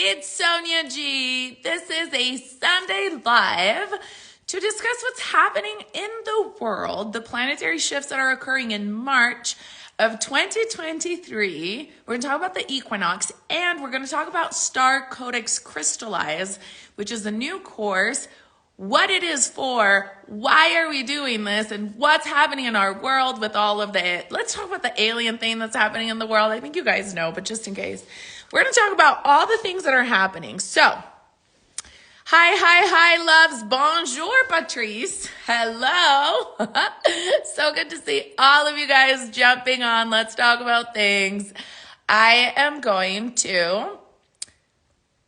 it's Sonia G. This is a Sunday Live to discuss what's happening in the world, the planetary shifts that are occurring in March of 2023. We're going to talk about the equinox, and we're going to talk about StarCodex Crystallize, which is a new course, what it is for, why are we doing this, and what's happening in our world with all of the, let's talk about the alien thing that's happening in the world. I think you guys know, but just in case, we're going to talk about all the things that are happening. So, hi, loves. Bonjour, Patrice. Hello. So good to see all of you guys jumping on. Let's talk about things. I am going to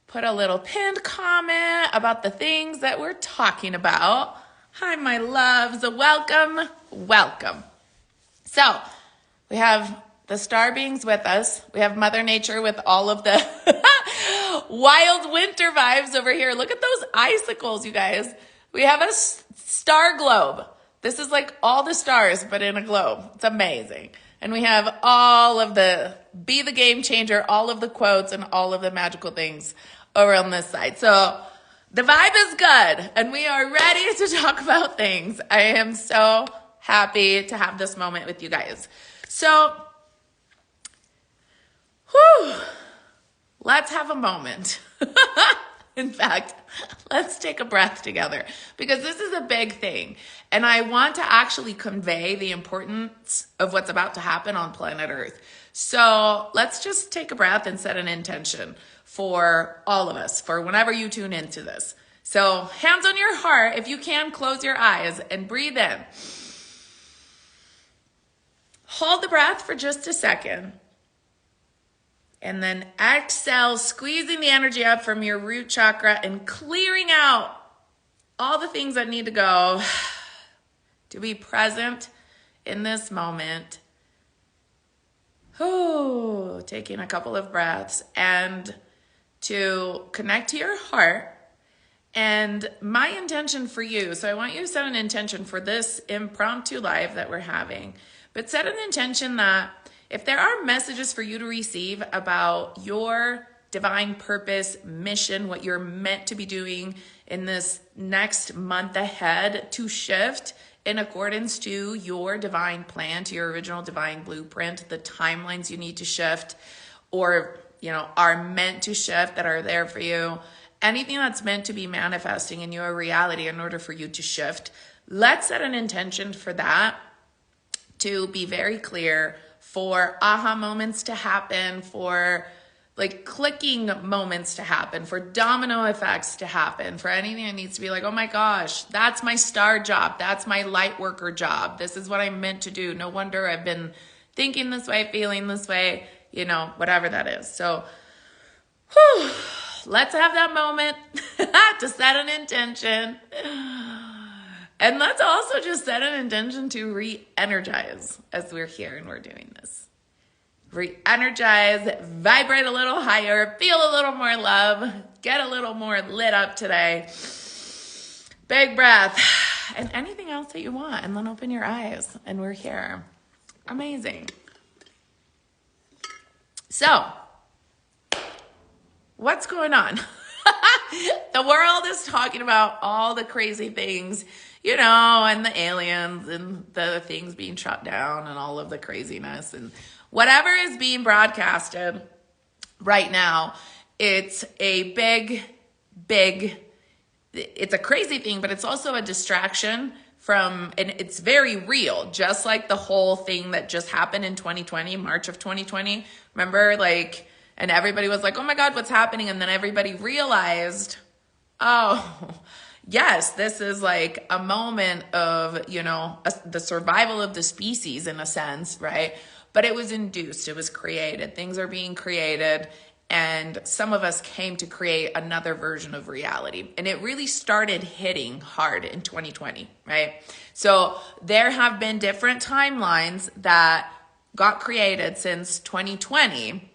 put a little pinned comment about the things that we're talking about. Hi, my loves. Welcome. So, we have the star beings with us. We have Mother Nature with all of the wild winter vibes over here. Look at those icicles, you guys. We have a star globe. This is like all the stars, but in a globe. It's amazing. And we have all of the be the game changer, all of the quotes and all of the magical things over on this side. So the vibe is good and we are ready to talk about things. I am so happy to have this moment with you guys. So, let's have a moment. In fact, let's take a breath together because this is a big thing. And I want to actually convey the importance of what's about to happen on planet Earth. So let's just take a breath and set an intention for all of us, for whenever you tune into this. So hands on your heart, if you can, close your eyes and breathe in. Hold the breath for just a second. And then exhale, squeezing the energy up from your root chakra and clearing out all the things that need to go to be present in this moment. Taking a couple of breaths and to connect to your heart. And my intention for you, so I want you to set an intention for this impromptu live that we're having, but set an intention that if there are messages for you to receive about your divine purpose, mission, what you're meant to be doing in this next month ahead to shift in accordance to your divine plan, to your original divine blueprint, the timelines you need to shift or, are meant to shift that are there for you, anything that's meant to be manifesting in your reality in order for you to shift, let's set an intention for that to be very clear, for aha moments to happen, for like clicking moments to happen, for domino effects to happen, for anything that needs to be like, oh my gosh, that's my star job. That's my light worker job. This is what I'm meant to do. No wonder I've been thinking this way, feeling this way, whatever that is. So let's have that moment to set an intention. And let's also just set an intention to re-energize as we're here and we're doing this. Re-energize, vibrate a little higher, feel a little more love, get a little more lit up today. Big breath. And anything else that you want. And then open your eyes and we're here. Amazing. So, what's going on? The world is talking about all the crazy things, and the aliens and the things being shut down and all of the craziness and whatever is being broadcasted right now. It's a it's a crazy thing, but it's also a distraction and it's very real, just like the whole thing that just happened in 2020, March of 2020. Remember, and everybody was like, oh my God, what's happening? And then everybody realized, oh, yes, this is like a moment of, the survival of the species in a sense, right? But it was induced, it was created. Things are being created. And some of us came to create another version of reality. And it really started hitting hard in 2020, right? So there have been different timelines that got created since 2020.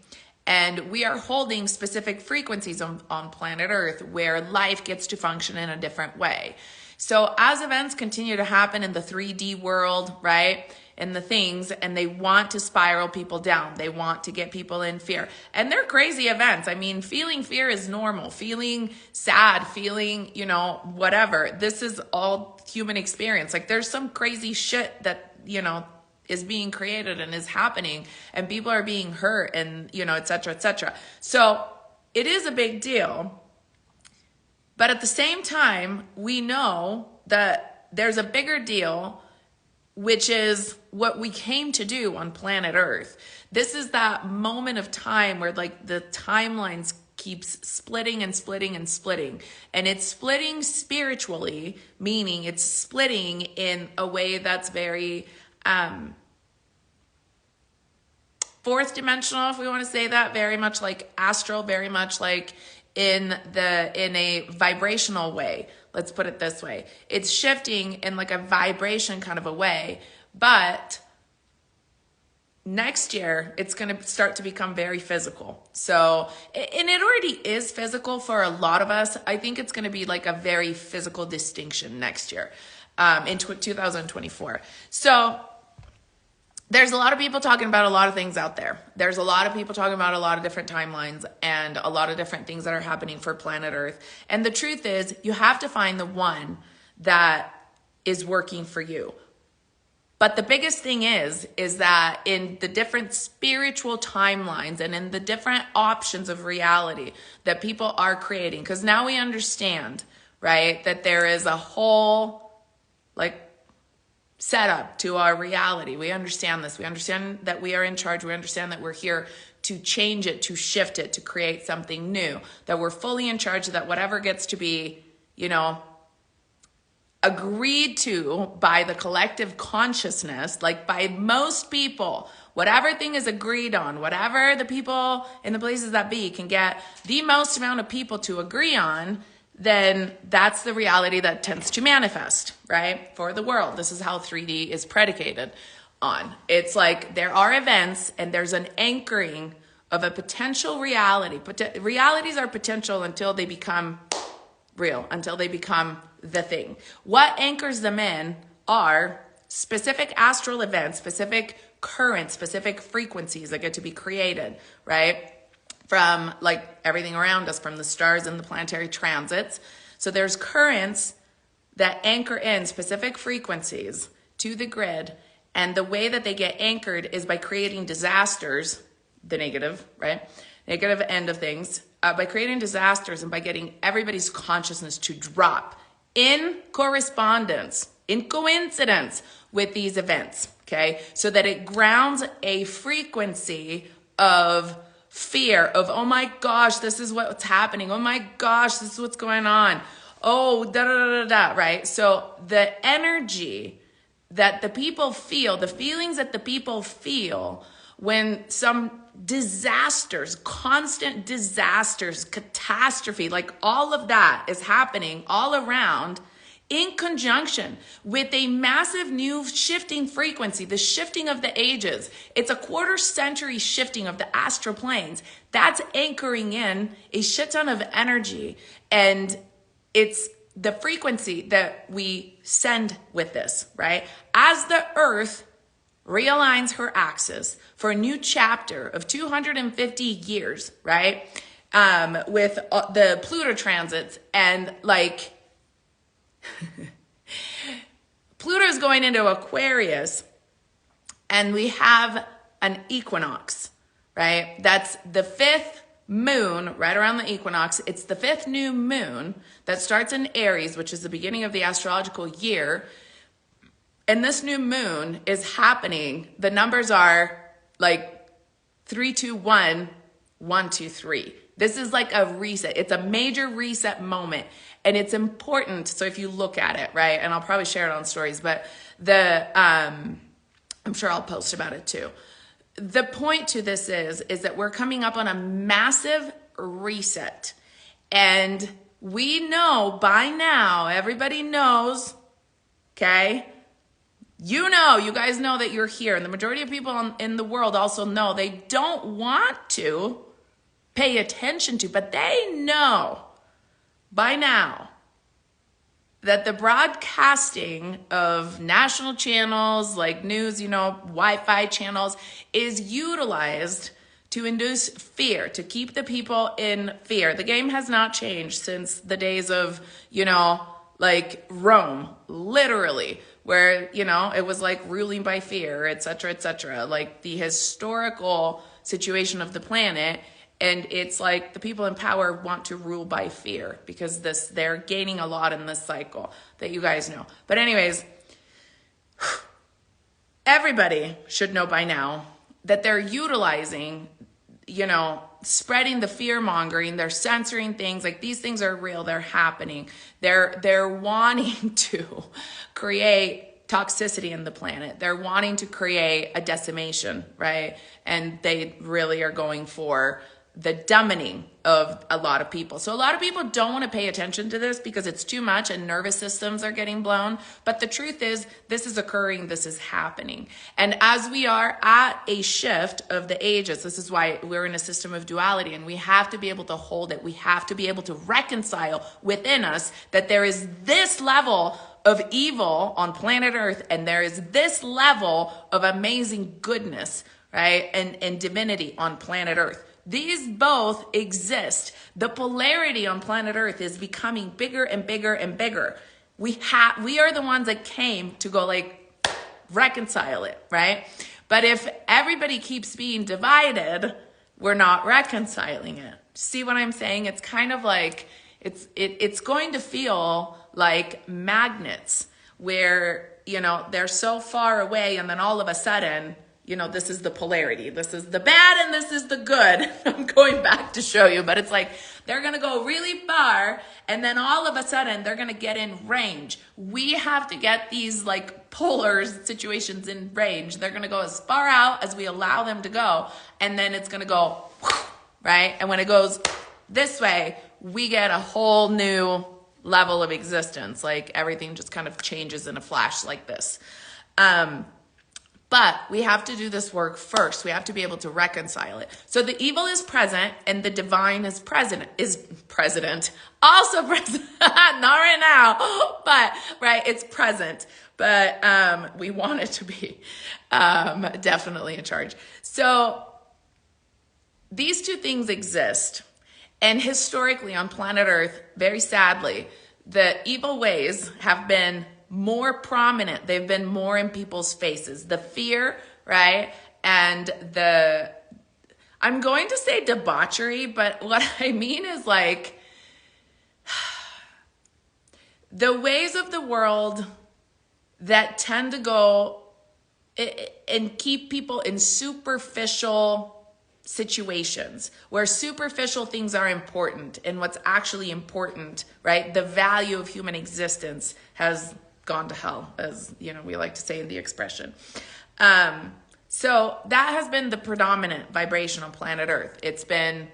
And we are holding specific frequencies on planet Earth where life gets to function in a different way. So as events continue to happen in the 3D world, right? and the things, and they want to spiral people down. They want to get people in fear. And they're crazy events. I mean, feeling fear is normal. Feeling sad, feeling, you know, whatever. This is all human experience. Like, there's some crazy shit that, you know, is being created and is happening, and people are being hurt, and, you know, et cetera, et cetera. So it is a big deal. But at the same time, we know that there's a bigger deal, which is what we came to do on planet Earth. This is that moment of time where, like, the timelines keeps splitting and splitting and splitting. And it's splitting spiritually, meaning it's splitting in a way that's very fourth dimensional, if we want to say that, very much like astral, very much like in a vibrational way. Let's put it this way. It's shifting in like a vibration kind of a way, but next year it's going to start to become very physical. So, and it already is physical for a lot of us. I think it's going to be like a very physical distinction next year, in 2024. So there's a lot of people talking about a lot of things out there. There's a lot of people talking about a lot of different timelines and a lot of different things that are happening for planet Earth. And the truth is, you have to find the one that is working for you. But the biggest thing is that in the different spiritual timelines and in the different options of reality that people are creating, because now we understand, right, that there is a whole, like, setup to our reality. We understand this. We understand that we are in charge. We understand that we're here to change it, to shift it, to create something new, that we're fully in charge, that whatever gets to be, you know, agreed to by the collective consciousness, like by most people, whatever thing is agreed on, whatever the people in the places that be can get the most amount of people to agree on, then that's the reality that tends to manifest, right? For the world. This is how 3D is predicated on. It's like there are events and there's an anchoring of a potential reality. Realities are potential until they become real, until they become the thing. What anchors them in are specific astral events, specific currents, specific frequencies that get to be created, right? From like everything around us, from the stars and the planetary transits. So there's currents that anchor in specific frequencies to the grid. And the way that they get anchored is by creating disasters, the negative, right? Negative end of things, by creating disasters and by getting everybody's consciousness to drop in correspondence, in coincidence with these events, okay? So that it grounds a frequency of fear of, oh my gosh, this is what's happening. Oh my gosh, this is what's going on. Oh, da da da da da, right? So the energy that the people feel, the feelings that the people feel when some disasters, constant disasters, catastrophe, like all of that is happening all around, in conjunction with a massive new shifting frequency, the shifting of the ages. It's a quarter century shifting of the astral planes. That's anchoring in a shit ton of energy. And it's the frequency that we send with this, right? As the Earth realigns her axis for a new chapter of 250 years, right? With the Pluto transits and like, Pluto's going into Aquarius and we have an equinox, right? That's the fifth moon right around the equinox. It's the fifth new moon that starts in Aries, which is the beginning of the astrological year. And this new moon is happening. The numbers are like 3, 2, 1, 1, 2, 3. This is like a reset. It's a major reset moment. And it's important. So if you look at it, right, and I'll probably share it on stories, but I'm sure I'll post about it too. The point to this is that we're coming up on a massive reset. And we know by now, everybody knows, okay? You know, you guys know that you're here. And the majority of people in the world also know they don't want to pay attention to, but they know by now that the broadcasting of national channels like news, Wi-Fi channels is utilized to induce fear, to keep the people in fear. The game has not changed since the days of, like Rome, literally, where, it was like ruling by fear, et cetera, like the historical situation of the planet. And it's like the people in power want to rule by fear because they're gaining a lot in this cycle that you guys know. But anyways, everybody should know by now that they're utilizing, spreading the fear mongering. They're censoring things. Like, these things are real. They're happening. They're wanting to create toxicity in the planet. They're wanting to create a decimation, right? And they really are going for the dumbing of a lot of people. So a lot of people don't want to pay attention to this because it's too much and nervous systems are getting blown. But the truth is, this is occurring, this is happening. And as we are at a shift of the ages, this is why we're in a system of duality, and we have to be able to hold it. We have to be able to reconcile within us that there is this level of evil on planet Earth, and there is this level of amazing goodness, right? And divinity on planet Earth. These both exist. The polarity on planet Earth is becoming bigger and bigger and bigger. We are the ones that came to go reconcile it, right? But if everybody keeps being divided, we're not reconciling it. See what I'm saying? It's kind of like, it's going to feel like magnets where, they're so far away, and then all of a sudden, this is the polarity. This is the bad and this is the good. I'm going back to show you, but it's like they're going to go really far, and then all of a sudden they're going to get in range. We have to get these polar situations in range. They're going to go as far out as we allow them to go, and then it's going to go, right? And when it goes this way, we get a whole new level of existence. Like, everything just kind of changes in a flash like this. But we have to do this work first. We have to be able to reconcile it. So the evil is present and the divine is president. Also present. Not right now, but right, it's present. But we want it to be definitely in charge. So these two things exist. And historically on planet Earth, very sadly, the evil ways have been more prominent. They've been more in people's faces. The fear, right? And I'm going to say debauchery, but what I mean is the ways of the world that tend to go and keep people in superficial situations where superficial things are important, and what's actually important, right? The value of human existence has gone to hell, as we like to say in the expression. So that has been the predominant vibration on planet Earth. It's been,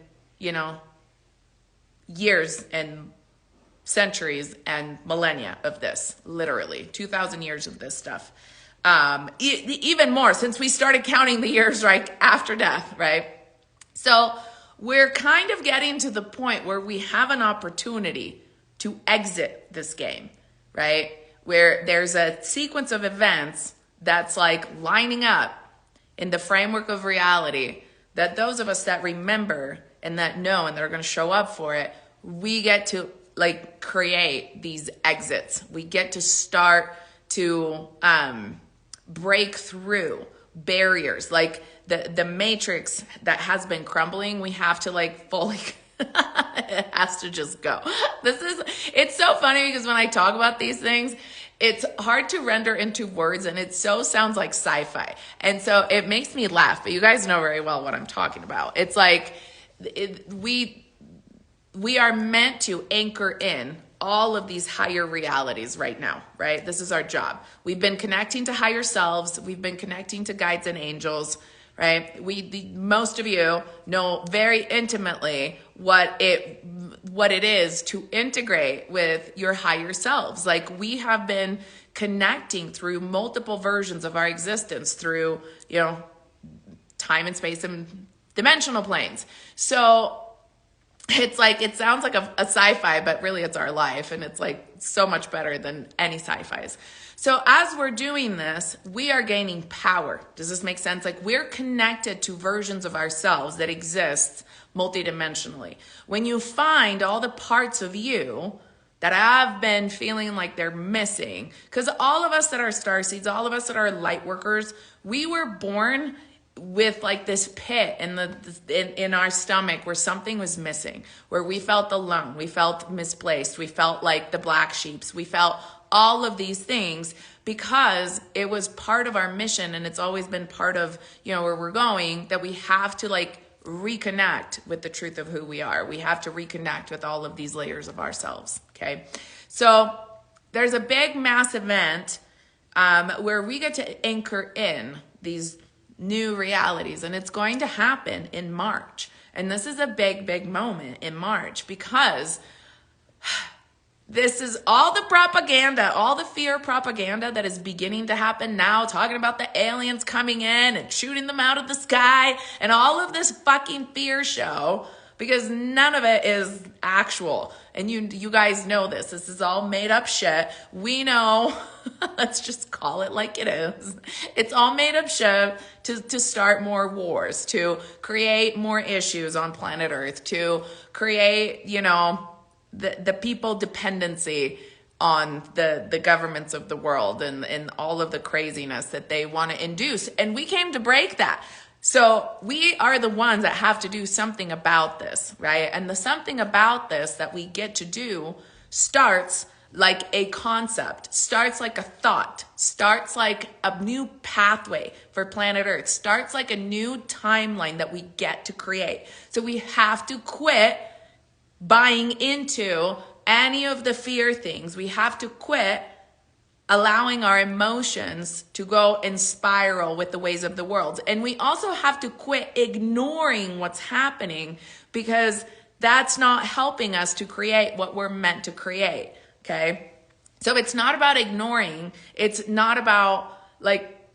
years and centuries and millennia of this, literally 2,000 years of this stuff. Even more since we started counting the years after death, right? So we're kind of getting to the point where we have an opportunity to exit this game, right? Where there's a sequence of events that's lining up in the framework of reality that those of us that remember and that know and that are going to show up for it, we get to create these exits. We get to start to break through barriers, the matrix that has been crumbling. We have to fully it has to just go. It's so funny because when I talk about these things, it's hard to render into words, and it so sounds like sci-fi. And so it makes me laugh, but you guys know very well what I'm talking about. It's we are meant to anchor in all of these higher realities right now, right? This is our job. We've been connecting to higher selves. We've been connecting to guides and angels, right? Most of you know very intimately what it is to integrate with your higher selves. We have been connecting through multiple versions of our existence through, time and space and dimensional planes. So it's like, it sounds like a sci-fi, but really it's our life. And it's like so much better than any sci-fis. So as we're doing this, we are gaining power. Does this make sense? Like, we're connected to versions of ourselves that exist multidimensionally. When you find all the parts of you that have been feeling like they're missing, because all of us that are starseeds, all of us that are light workers, we were born with like this pit in our stomach where something was missing, where we felt alone, we felt misplaced, we felt like the black sheeps, we felt all of these things because it was part of our mission, and it's always been part of, you know, where we're going, that we have to like reconnect with the truth of who we are. We have to reconnect with all of these layers of ourselves. Okay, so there's a big mass event where we get to anchor in these new realities, and it's going to happen in March. And this is a big moment in March, because this is all the propaganda, all the fear propaganda that is beginning to happen now, talking about the aliens coming in and shooting them out of the sky and all of this fucking fear show, because none of it is actual. And you guys know this. This is all made up shit. We know. Let's just call it like it is. It's all made up shit to start more wars, to create more issues on planet Earth, to create, you know, the people dependency on the governments of the world and all of the craziness that they want to induce. And we came to break that. So we are the ones that have to do something about this, right? And the something about this that we get to do starts like a concept, starts like a thought, starts like a new pathway for planet Earth, starts like a new timeline that we get to create. So we have to quit buying into any of the fear things. We have to quit allowing our emotions to go and spiral with the ways of the world. And we also have to quit ignoring what's happening, because that's not helping us to create what we're meant to create. Okay. So it's not about ignoring. It's not about like,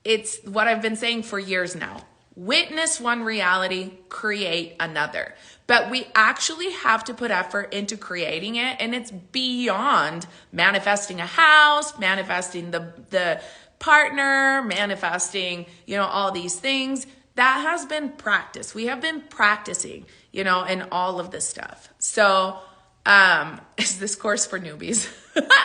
it's what I've been saying for years now. Witness one reality, create another. But we actually have to put effort into creating it. And it's beyond manifesting a house, manifesting the partner, manifesting, you know, all these things. That has been practiced. We have been practicing, you know, and all of this stuff. So, is this course for newbies?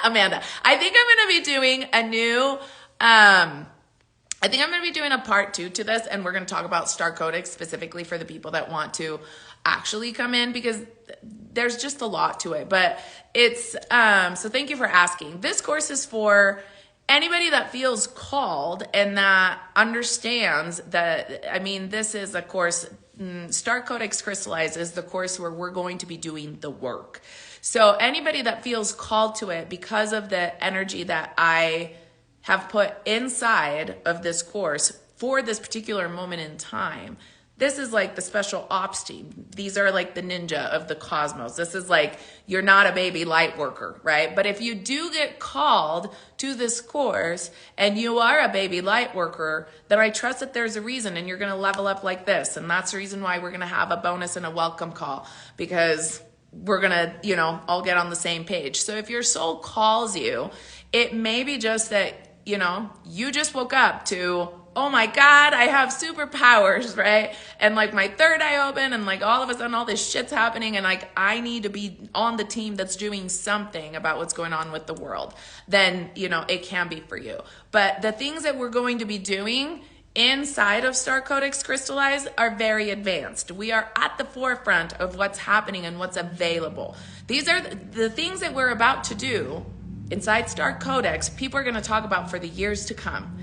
Amanda, I think I'm going to be doing a new, I think I'm going to be doing a part 2 to this, and we're going to talk about StarCodex specifically for the people that want to actually come in, because there's just a lot to it. But it's, so thank you for asking. This course is for anybody that feels called and that understands that, I mean, this is a course, StarCodex Crystallize is the course where we're going to be doing the work. So anybody that feels called to it because of the energy that I have put inside of this course for this particular moment in time, this is like the special ops team. These are like the ninja of the cosmos. This is like, you're not a baby light worker, right? But if you do get called to this course and you are a baby light worker, then I trust that there's a reason, and you're going to level up like this. And that's the reason why we're going to have a bonus and a welcome call, because we're going to, you know, all get on the same page. So if your soul calls you, it may be just that, you know, you just woke up to, oh my God, I have superpowers, right? And like my third eye open, and like all of a sudden all this shit's happening, and like I need to be on the team that's doing something about what's going on with the world. Then, you know, it can be for you. But the things that we're going to be doing inside of StarCodex Crystallize are very advanced. We are at the forefront of what's happening and what's available. These are the things that we're about to do inside StarCodex. People are going to talk about for the years to come.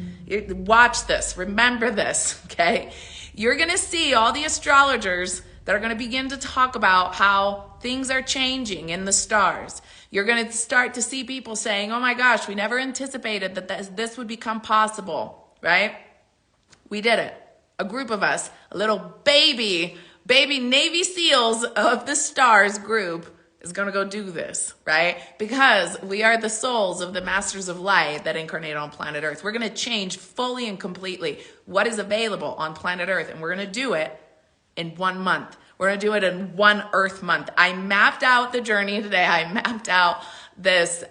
Watch this. Remember this, okay? You're going to see all the astrologers that are going to begin to talk about how things are changing in the stars. You're going to start to see people saying, oh my gosh, we never anticipated that this would become possible, right? We did it. A group of us, a little baby Navy SEALs of the stars group is going to go do this, right? Because we are the souls of the masters of light that incarnate on planet Earth. We're going to change fully and completely what is available on planet Earth, and we're going to do it in 1 month. We're going to do it in one Earth month. I mapped out the journey today. I mapped out this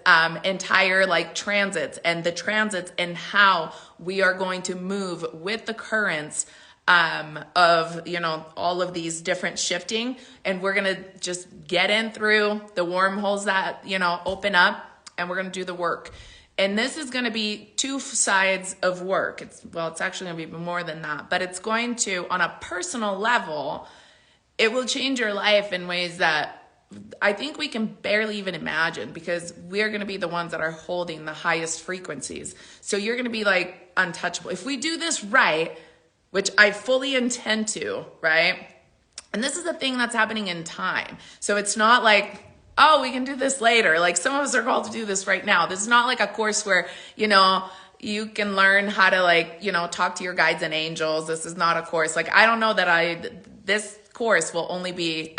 entire like transits and the transits and how we are going to move with the currents of, you know, all of these different shifting. And we're going to just get in through the wormholes that, you know, open up, and we're going to do the work. And this is going to be two sides of work. It's actually going to be more than that, but it's going to, on a personal level, it will change your life in ways that I think we can barely even imagine, because we're going to be the ones that are holding the highest frequencies. So you're going to be like untouchable. If we do this right, which I fully intend to, right? And this is the thing that's happening in time. So it's not like, oh, we can do this later. Like some of us are called to do this right now. This is not like a course where, you know, you can learn how to like, you know, talk to your guides and angels. This is not a course. Like, I don't know that this course will only be,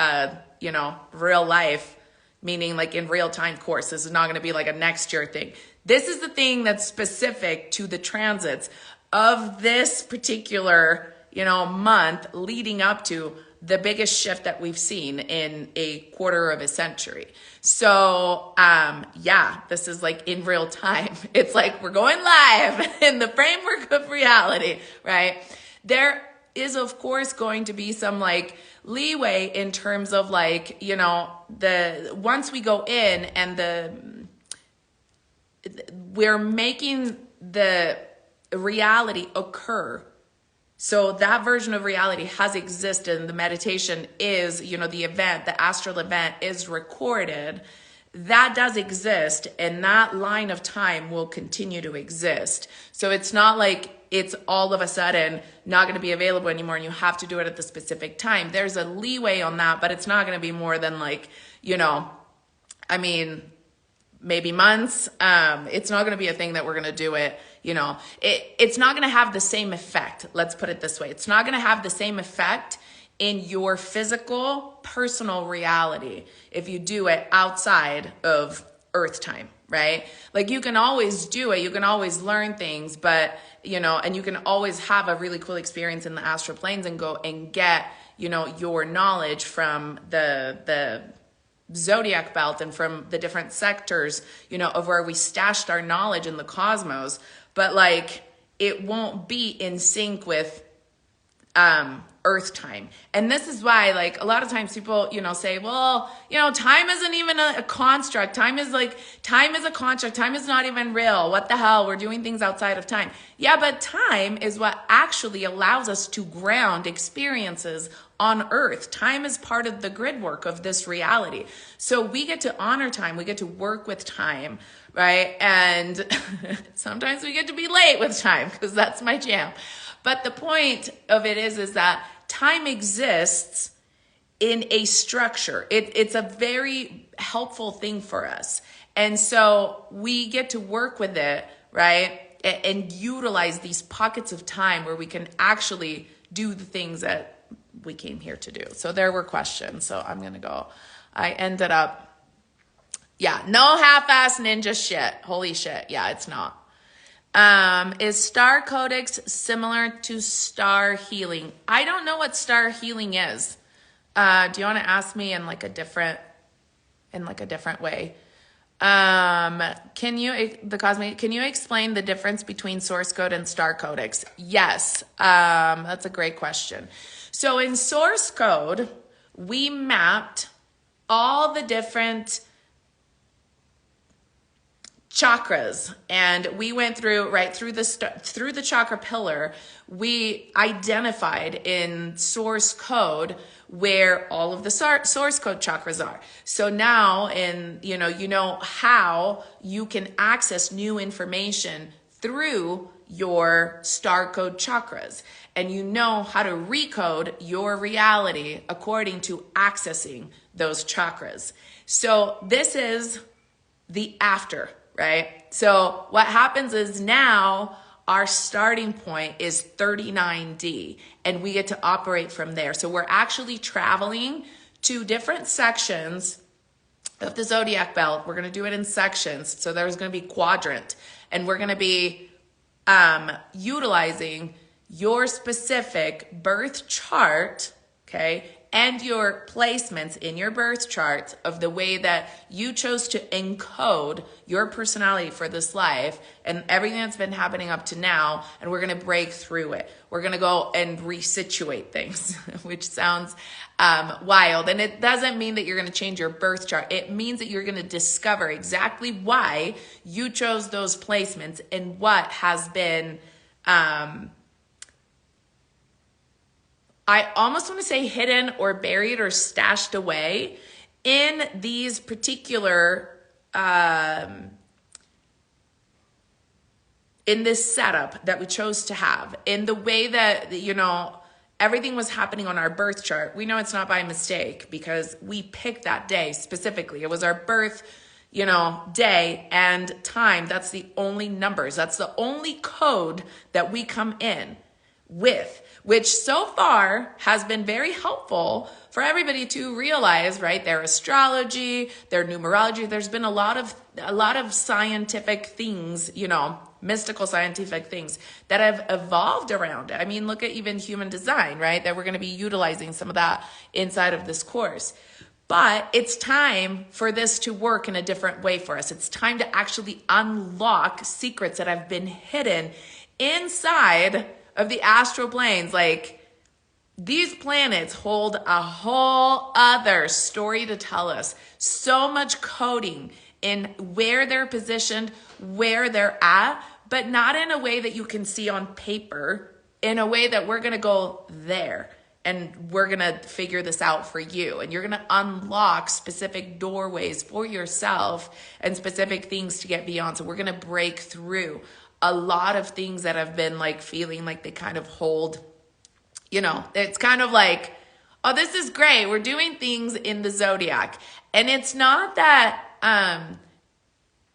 you know, real life, meaning like in real time course. This is not going to be like a next year thing. This is the thing that's specific to the transits of this particular, you know, month leading up to the biggest shift that we've seen in a quarter of a century. So, yeah, this is like in real time. It's like we're going live in the framework of reality, right? There is, of course, going to be some like leeway in terms of like, you know, once we go in and we're making the reality occur. So that version of reality has existed, and the meditation is, you know, the event, the astral event is recorded. That does exist, and that line of time will continue to exist. So it's not like it's all of a sudden not going to be available anymore and you have to do it at the specific time. There's a leeway on that, but it's not going to be more than like, you know, I mean, maybe months. It's not going to be a thing that we're going to do it. You know, it's not going to have the same effect. Let's put it this way. It's not going to have the same effect in your physical, personal reality if you do it outside of Earth time, right? Like you can always do it. You can always learn things, but, you know, and you can always have a really cool experience in the astral planes and go and get, you know, your knowledge from the zodiac belt and from the different sectors, you know, of where we stashed our knowledge in the cosmos. But like, it won't be in sync with Earth time. And this is why, like, a lot of times people, you know, say, well, you know, time isn't even a construct. Time is a construct. Time is not even real. What the hell? We're doing things outside of time. Yeah, but time is what actually allows us to ground experiences on Earth. Time is part of the grid work of this reality. So we get to honor time. We get to work with time, right? And sometimes we get to be late with time because that's my jam. But the point of it is that time exists in a structure. It's a very helpful thing for us. And so we get to work with it, right? And utilize these pockets of time where we can actually do the things that we came here to do. So there were questions. So I'm going to go. I ended up, yeah, no half-ass ninja shit. Holy shit. Yeah, it's not. Is StarCodex similar to star healing? I don't know what star healing is. Do you want to ask me in like a different way? Can you explain the difference between source code and StarCodex? Yes. That's a great question. So in source code, we mapped all the different chakras, and we went through through the chakra pillar. We identified in source code where all of the source code chakras are. So now you know how you can access new information through your star code chakras, and you know how to recode your reality according to accessing those chakras. So this is the after. Right? So what happens is now our starting point is 39D, and we get to operate from there. So we're actually traveling to different sections of the zodiac belt. We're going to do it in sections. So there's going to be quadrant, and we're going to be utilizing your specific birth chart, okay, and your placements in your birth charts of the way that you chose to encode your personality for this life and everything that's been happening up to now, and we're going to break through it. We're going to go and resituate things, which sounds wild. And it doesn't mean that you're going to change your birth chart. It means that you're going to discover exactly why you chose those placements and what has been I almost want to say hidden or buried or stashed away in these particular, in this setup that we chose to have, in the way that, you know, everything was happening on our birth chart. We know it's not by mistake because we picked that day specifically. It was our birth, you know, day and time. That's the only numbers. That's the only code that we come in with, which so far has been very helpful for everybody to realize, right? Their astrology, their numerology. There's been a lot of scientific things, you know, mystical scientific things that have evolved around it. I mean, look at even human design, right? That we're going to be utilizing some of that inside of this course. But it's time for this to work in a different way for us. It's time to actually unlock secrets that have been hidden inside of the astral planes. Like, these planets hold a whole other story to tell us. So much coding in where they're positioned, where they're at, but not in a way that you can see on paper, in a way that we're going to go there and we're going to figure this out for you. And you're going to unlock specific doorways for yourself and specific things to get beyond. So we're going to break through a lot of things that have been like feeling like they kind of hold, you know, it's kind of like, oh, this is great. We're doing things in the zodiac. And it's not that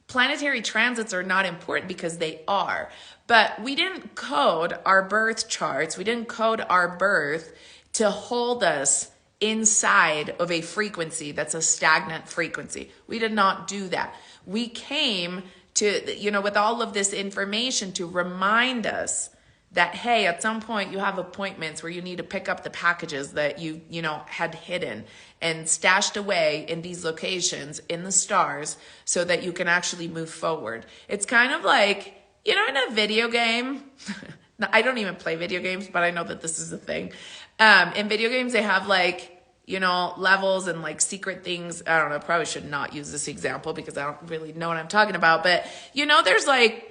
planetary transits are not important, because they are. But we didn't code our birth charts. We didn't code our birth to hold us inside of a frequency that's a stagnant frequency. We did not do that. We came to, you know, with all of this information to remind us that, hey, at some point you have appointments where you need to pick up the packages that you know, had hidden and stashed away in these locations in the stars so that you can actually move forward. It's kind of like, you know, in a video game, I don't even play video games, but I know that this is a thing. In video games, they have like, you know, levels and like secret things. I don't know, probably should not use this example because I don't really know what I'm talking about. But, you know, there's like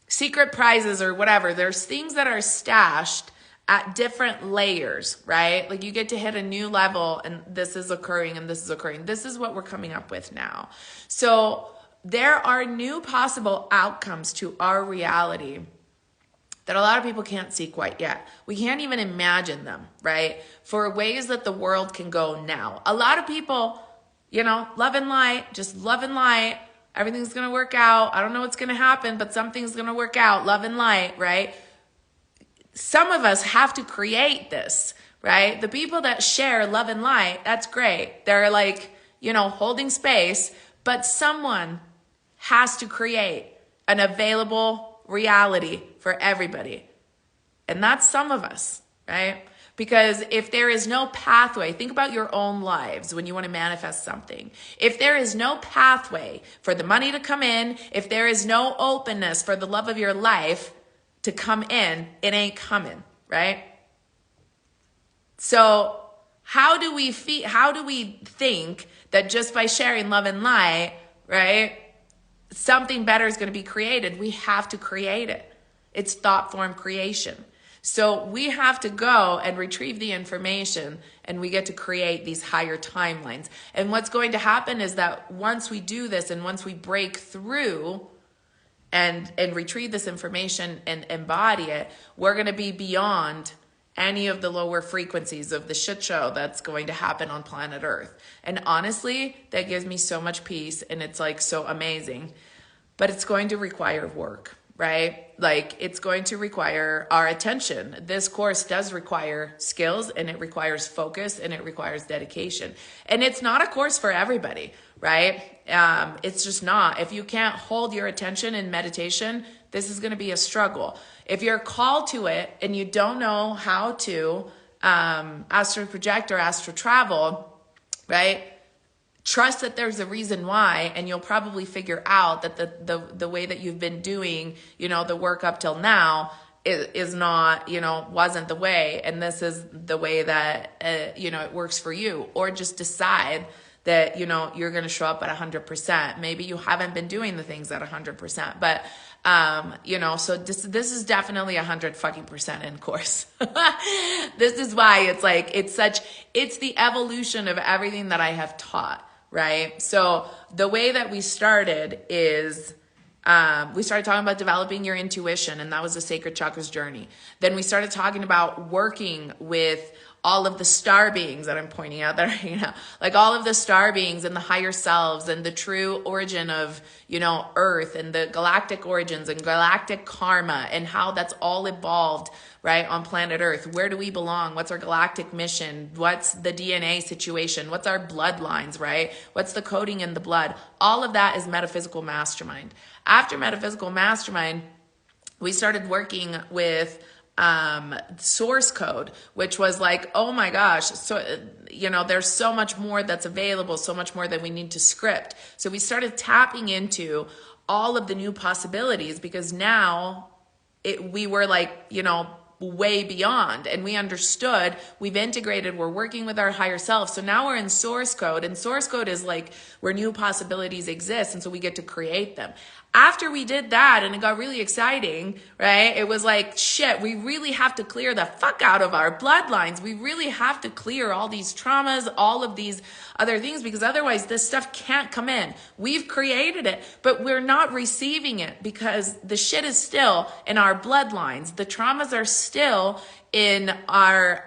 secret prizes or whatever. There's things that are stashed at different layers, right? Like you get to hit a new level and this is occurring and this is occurring. This is what we're coming up with now. So there are new possible outcomes to our reality that a lot of people can't see quite yet. We can't even imagine them, right? For ways that the world can go now. A lot of people, you know, love and light, just love and light. Everything's going to work out. I don't know what's going to happen, but something's going to work out. Love and light, right? Some of us have to create this, right? The people that share love and light, that's great. They're like, you know, holding space, but someone has to create an available reality for everybody. And that's some of us, right? Because if there is no pathway, think about your own lives when you want to manifest something. If there is no pathway for the money to come in, if there is no openness for the love of your life to come in, it ain't coming, right? So how do we think that just by sharing love and light, right, something better is going to be created? We have to create it. It's thought form creation. So we have to go and retrieve the information and we get to create these higher timelines. And what's going to happen is that once we do this and once we break through and retrieve this information and embody it, we're going to be beyond any of the lower frequencies of the shit show that's going to happen on planet Earth. And honestly, that gives me so much peace and it's like so amazing. But it's going to require work, right? Like it's going to require our attention. This course does require skills and it requires focus and it requires dedication. And it's not a course for everybody, right? It's just not. If you can't hold your attention in meditation, this is going to be a struggle. If you're called to it and you don't know how to astral project or astral travel, right? Trust that there's a reason why, and you'll probably figure out that the way that you've been doing, the work up till now is not, wasn't the way, and this is the way that, it works for you. Or just decide that, you're going to show up at 100%. Maybe you haven't been doing the things at 100%, but, so this is definitely 100% in course. This is why it's like, it's the evolution of everything that I have taught. Right? So the way that we started is, we started talking about developing your intuition, and that was the sacred chakras journey. Then we started talking about working with all of the star beings that I'm pointing out that are, like all of the star beings and the higher selves and the true origin of, Earth and the galactic origins and galactic karma and how that's all evolved, right, on planet Earth. Where do we belong? What's our galactic mission? What's the DNA situation? What's our bloodlines, right? What's the coding in the blood? All of that is metaphysical mastermind. After metaphysical mastermind, we started working with source code, which was like, oh my gosh. So, there's so much more that's available, so much more that we need to script. So we started tapping into all of the new possibilities, because now we were like, way beyond, and we understood, we've integrated, we're working with our higher self. So now we're in source code, and source code is like where new possibilities exist. And so we get to create them. After we did that, and it got really exciting, right? It was like, shit, we really have to clear the fuck out of our bloodlines. We really have to clear all these traumas, all of these other things, because otherwise this stuff can't come in. We've created it, but we're not receiving it because the shit is still in our bloodlines. The traumas are still in our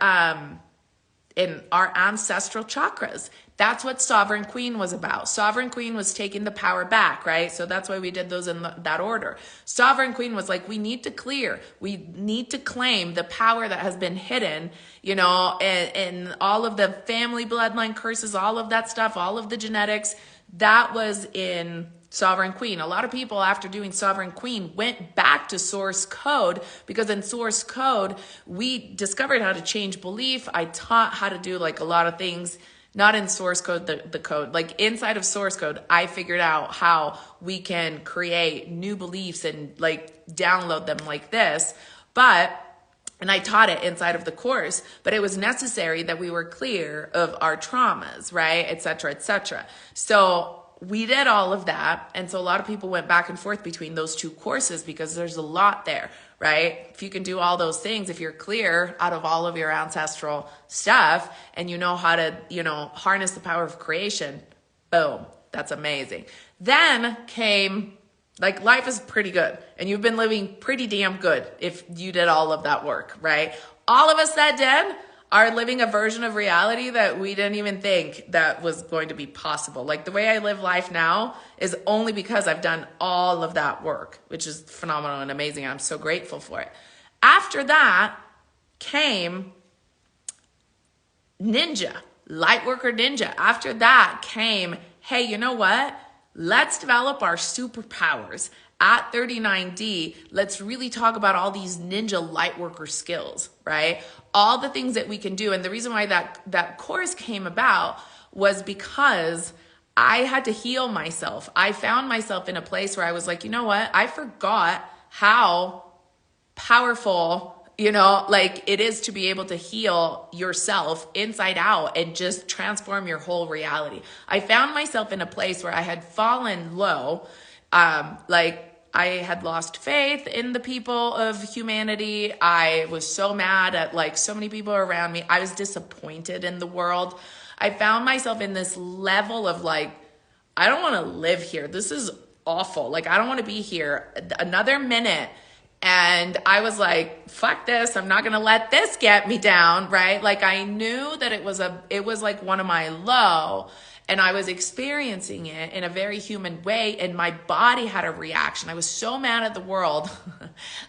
ancestral chakras. That's what Sovereign Queen was about. Sovereign Queen was taking the power back, right? So that's why we did those in that order. Sovereign Queen was like, we need to clear. We need to claim the power that has been hidden, and all of the family bloodline curses, all of that stuff, all of the genetics. That was in Sovereign Queen. A lot of people, after doing Sovereign Queen, went back to source code, because in source code, we discovered how to change belief. I taught how to do like a lot of things. Not in source code, the code, like inside of source code, I figured out how we can create new beliefs and like download them like this. And I taught it inside of the course, but it was necessary that we were clear of our traumas, right? Et cetera, et cetera. So we did all of that. And so a lot of people went back and forth between those two courses, because there's a lot there, right? If you can do all those things, if you're clear out of all of your ancestral stuff and you know how to, harness the power of creation, boom, that's amazing. Then came, like, life is pretty good, and you've been living pretty damn good if you did all of that work, right? All of us that did are living a version of reality that we didn't even think that was going to be possible. Like the way I live life now is only because I've done all of that work, which is phenomenal and amazing. I'm so grateful for it. After that came ninja, lightworker ninja. After that came, hey, you know what? Let's develop our superpowers. At 39D, let's really talk about all these ninja lightworker skills, right? All the things that we can do. And the reason why that course came about was because I had to heal myself. I found myself in a place where I was like, you know what? I forgot how powerful, like it is to be able to heal yourself inside out and just transform your whole reality. I found myself in a place where I had fallen low, I had lost faith in the people of humanity. I was so mad at like so many people around me. I was disappointed in the world. I found myself in this level of like, I don't want to live here. This is awful. Like, I don't want to be here another minute. And I was like, fuck this. I'm not going to let this get me down. Right. Like, I knew that it was like one of my low, and I was experiencing it in a very human way, and my body had a reaction. I was so mad at the world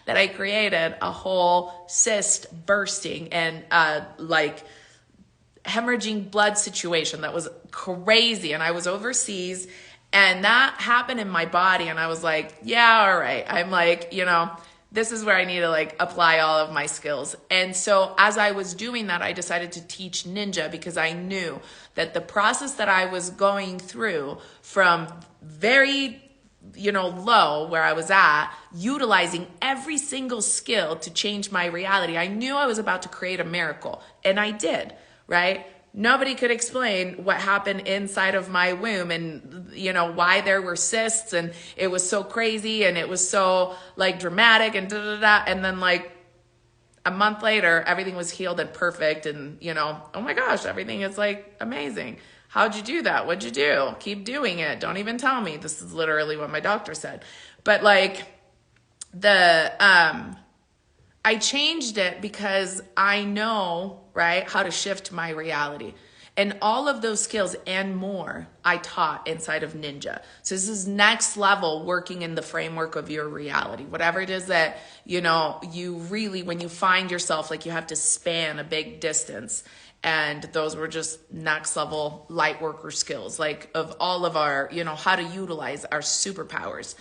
that I created a whole cyst bursting and like hemorrhaging blood situation that was crazy. And I was overseas, and that happened in my body, and I was like, yeah, all right. I'm like, this is where I need to like apply all of my skills. And so as I was doing that, I decided to teach ninja because I knew that the process that I was going through from very, low where I was at, utilizing every single skill to change my reality. I knew I was about to create a miracle, and I did, right? Nobody could explain what happened inside of my womb and, why there were cysts, and it was so crazy and it was so like dramatic and da-da-da. And then like a month later, everything was healed and perfect. And, oh my gosh, everything is like amazing. How'd you do that? What'd you do? Keep doing it. Don't even tell me. This is literally what my doctor said. But like I changed it because I know, right, how to shift my reality. And all of those skills and more I taught inside of Ninja. So this is next level working in the framework of your reality. Whatever it is that, you really, when you find yourself, like you have to span a big distance. And those were just next level light worker skills, like of all of our, how to utilize our superpowers.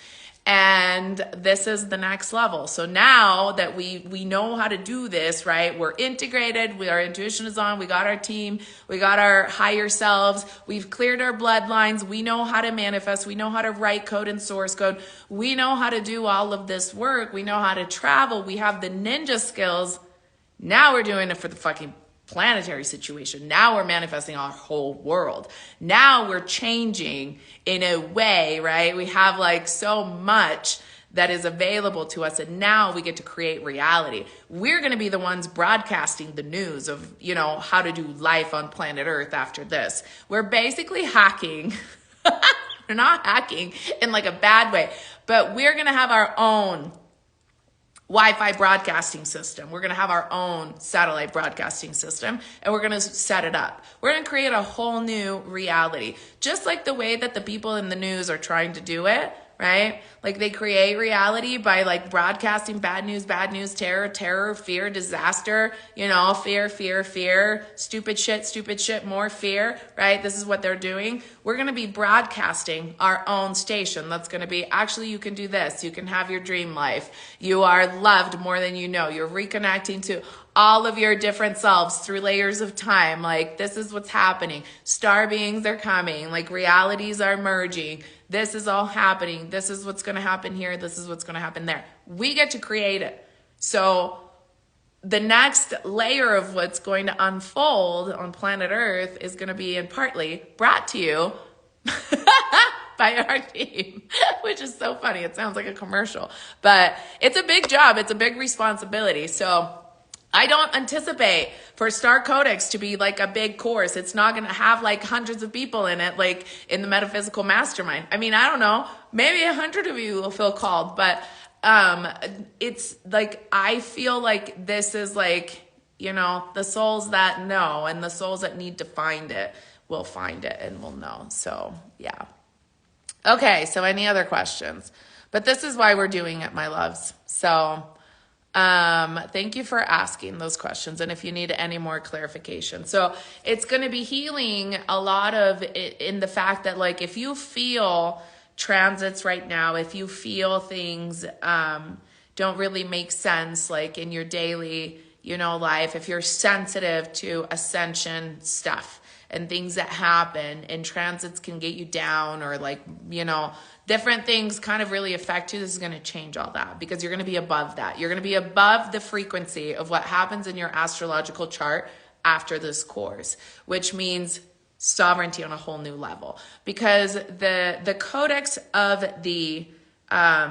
And this is the next level. So now that we know how to do this, right? We're integrated. Our intuition is on. We got our team. We got our higher selves. We've cleared our bloodlines. We know how to manifest. We know how to write code and source code. We know how to do all of this work. We know how to travel. We have the ninja skills. Now we're doing it for the fucking planetary situation. Now we're manifesting our whole world. Now we're changing in a way, right? We have like so much that is available to us, and now we get to create reality. We're going to be the ones broadcasting the news of, how to do life on planet Earth after this. We're basically hacking. We're not hacking in like a bad way, but we're going to have our own Wi-Fi broadcasting system. We're going to have our own satellite broadcasting system, and we're going to set it up. We're going to create a whole new reality, just like the way that the people in the news are trying to do it, right? Like they create reality by like broadcasting bad news, terror, fear, disaster, fear, stupid shit, more fear, right? This is what they're doing. We're going to be broadcasting our own station. That's going to be, actually, you can do this. You can have your dream life. You are loved more than you know. You're reconnecting to all of your different selves through layers of time. Like, this is what's happening. Star beings are coming. Like, realities are merging. This is all happening. This is what's going to happen here. This is what's going to happen there. We get to create it. So the next layer of what's going to unfold on planet Earth is going to be in partly brought to you by our team, which is so funny. It sounds like a commercial, but it's a big job. It's a big responsibility. So I don't anticipate for StarCodex to be like a big course. It's not going to have like hundreds of people in it, like in the metaphysical mastermind. I mean, I don't know, maybe 100 of you will feel called, but it's like, I feel like this is like, the souls that know, and the souls that need to find it will find it and will know. So yeah. Okay. So any other questions? But this is why we're doing it, my loves. So thank you for asking those questions. And if you need any more clarification, so it's going to be healing a lot of it in the fact that, like, if you feel transits right now, if you feel things, don't really make sense, like in your daily, life, if you're sensitive to ascension stuff and things that happen, and transits can get you down, or like, different things kind of really affect you, this is going to change all that, because you're going to be above that. You're going to be above the frequency of what happens in your astrological chart after this course, which means sovereignty on a whole new level, because the codex of the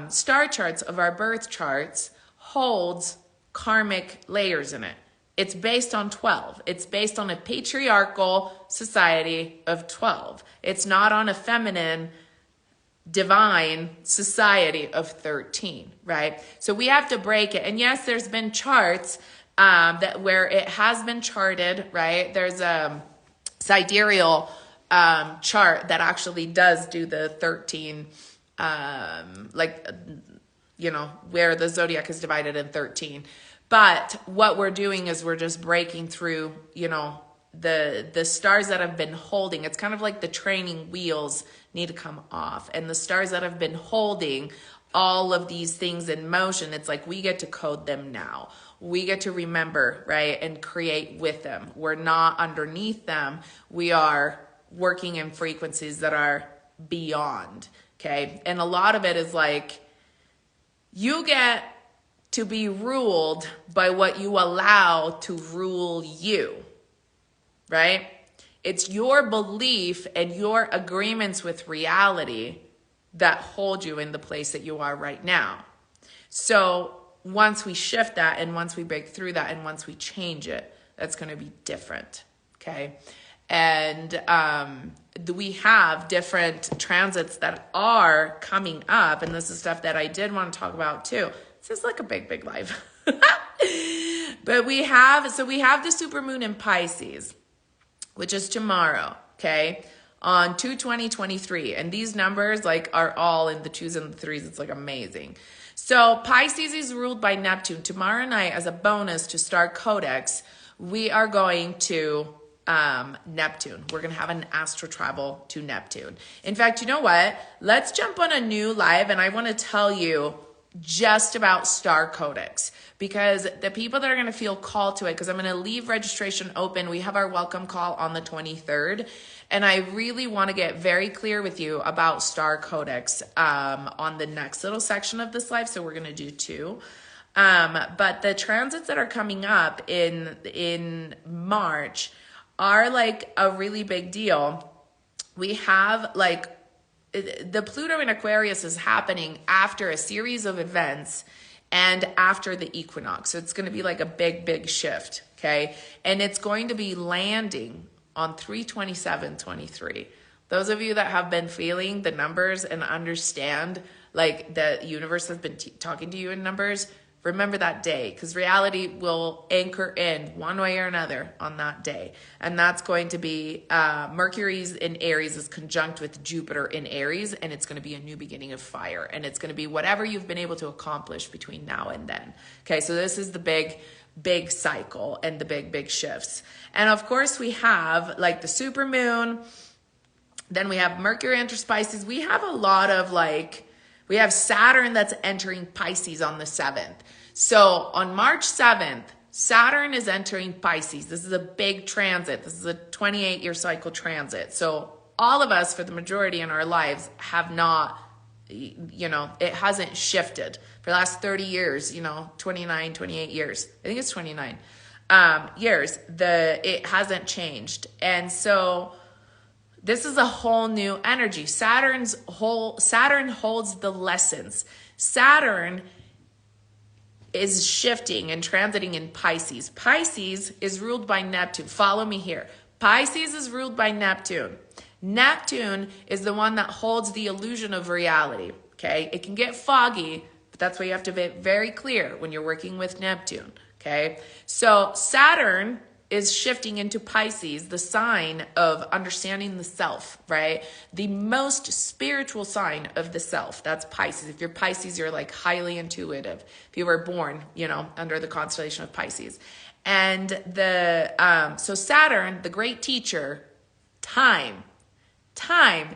star charts of our birth charts holds karmic layers in it. It's based on 12. It's based on a patriarchal society of 12. It's not on a feminine, divine society of 13, right? So we have to break it. And yes, there's been charts that where it has been charted, right? There's a sidereal chart that actually does do the 13, where the zodiac is divided in 13. But what we're doing is we're just breaking through, the stars that have been holding. It's kind of like the training wheels need to come off, and the stars that have been holding all of these things in motion. It's like we get to code them now. We get to remember, right, and create with them. We're not underneath them. We are working in frequencies that are beyond, okay? And a lot of it is like, you get to be ruled by what you allow to rule you, right? It's your belief and your agreements with reality that hold you in the place that you are right now. So once we shift that, and once we break through that, and once we change it, that's going to be different, okay? And we have different transits that are coming up, and this is stuff that I did want to talk about too. This is like a big live. But we have the supermoon in Pisces, which is tomorrow, okay? On 2/20/23, and these numbers like are all in the 2s and the 3s. It's like amazing. So Pisces is ruled by Neptune. Tomorrow night, as a bonus to StarCodex, we are going to Neptune. We're going to have an astro travel to Neptune. In fact, you know what? Let's jump on a new live, and I want to tell you just about StarCodex, because the people that are going to feel called to it, because I'm going to leave registration open. We have our welcome call on the 23rd, and I really want to get very clear with you about StarCodex on the next little section of this live. So we're going to do 2. But the transits that are coming up in March are like a really big deal. We have like the Pluto in Aquarius is happening after a series of events and after the equinox. So it's going to be like a big shift, okay? And it's going to be landing on 3/27/23. Those of you that have been feeling the numbers and understand like the universe has been talking to you in numbers, remember that day, because reality will anchor in one way or another on that day. And that's going to be Mercury's in Aries is conjunct with Jupiter in Aries, and it's going to be a new beginning of fire. And it's going to be whatever you've been able to accomplish between now and then. Okay, so this is the big cycle and the big shifts. And of course we have like the supermoon, then we have Mercury enters Pisces. We have a lot of we have Saturn that's entering Pisces on the 7th. So on March 7th, Saturn is entering Pisces. This is a big transit. This is a 28-year cycle transit. So all of us, for the majority in our lives, have not, it hasn't shifted. For the last 30 years, 29, 28 years. I think it's 29 years. It hasn't changed. And so this is a whole new energy. Saturn holds the lessons. Saturn is shifting and transiting in Pisces. Pisces is ruled by Neptune. Follow me here. Pisces is ruled by Neptune. Neptune is the one that holds the illusion of reality. Okay? It can get foggy, but that's why you have to be very clear when you're working with Neptune. Okay? So Saturn is shifting into Pisces, the sign of understanding the self, right? The most spiritual sign of the self. That's Pisces. If you're Pisces, you're like highly intuitive. If you were born, under the constellation of Pisces. And so Saturn, the great teacher, time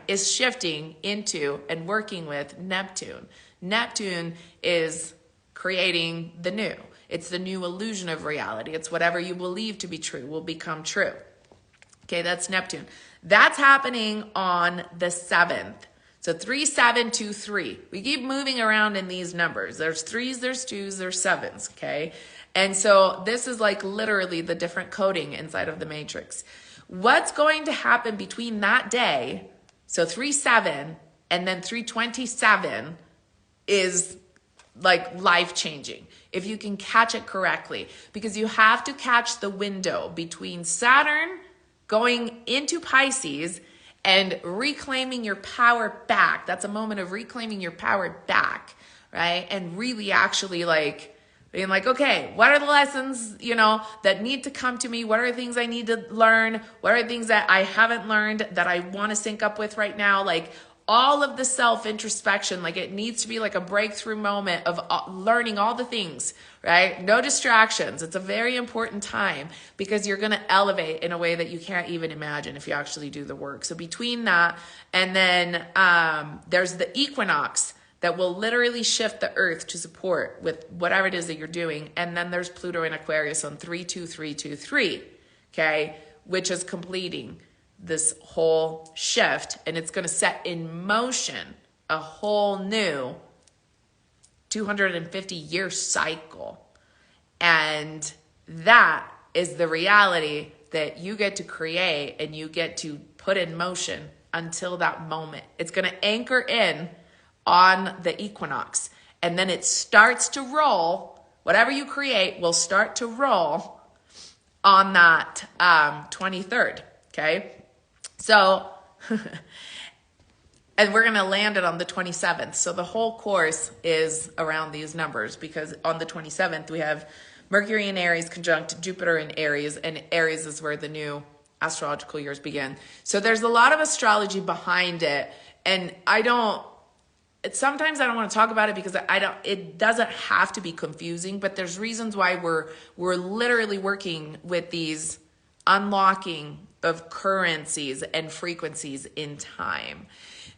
is shifting into and working with Neptune. Neptune is creating the new. It's the new illusion of reality. It's whatever you believe to be true will become true. Okay, that's Neptune. That's happening on the 7th. So 3/7/2/3. We keep moving around in these numbers. There's 3s, there's 2s, there's 7s, okay? And so this is like literally the different coding inside of the matrix. What's going to happen between that day, so 3/7 and then 3/27, is like life-changing if you can catch it correctly, because you have to catch the window between Saturn going into Pisces and reclaiming your power back. That's a moment of reclaiming your power back, right? And really actually being like, okay, what are the lessons, that need to come to me? What are the things I need to learn? What are the things that I haven't learned that I want to sync up with right now? All of the self-introspection, it needs to be like a breakthrough moment of learning all the things, right? No distractions. It's a very important time because you're going to elevate in a way that you can't even imagine if you actually do the work. So between that and then there's the equinox that will literally shift the earth to support with whatever it is that you're doing. And then there's Pluto in Aquarius on 32323, okay, which is completing this whole shift, and it's going to set in motion a whole new 250-year cycle. And that is the reality that you get to create and you get to put in motion until that moment. It's going to anchor in on the equinox, and then it starts to roll. Whatever you create will start to roll on that 23rd, okay? So, and we're going to land it on the 27th. So the whole course is around these numbers, because on the 27th we have Mercury in Aries conjunct Jupiter in Aries, and Aries is where the new astrological years begin. So there's a lot of astrology behind it, and sometimes I don't want to talk about it because it doesn't have to be confusing, but there's reasons why we're literally working with these unlocking of currencies and frequencies in time.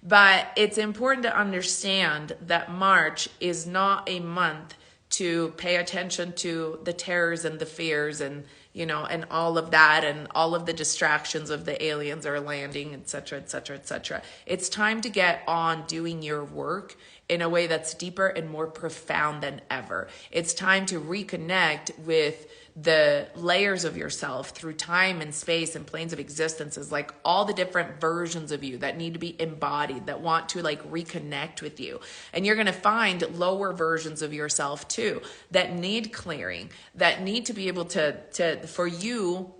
But it's important to understand that March is not a month to pay attention to the terrors and the fears and, and all of that, and all of the distractions of the aliens are landing, et cetera, et cetera, et cetera. It's time to get on doing your work in a way that's deeper and more profound than ever. It's time to reconnect with the layers of yourself through time and space and planes of existences, like all the different versions of you that need to be embodied, that want to reconnect with you. And you're going to find lower versions of yourself too that need clearing, that need to be able for you.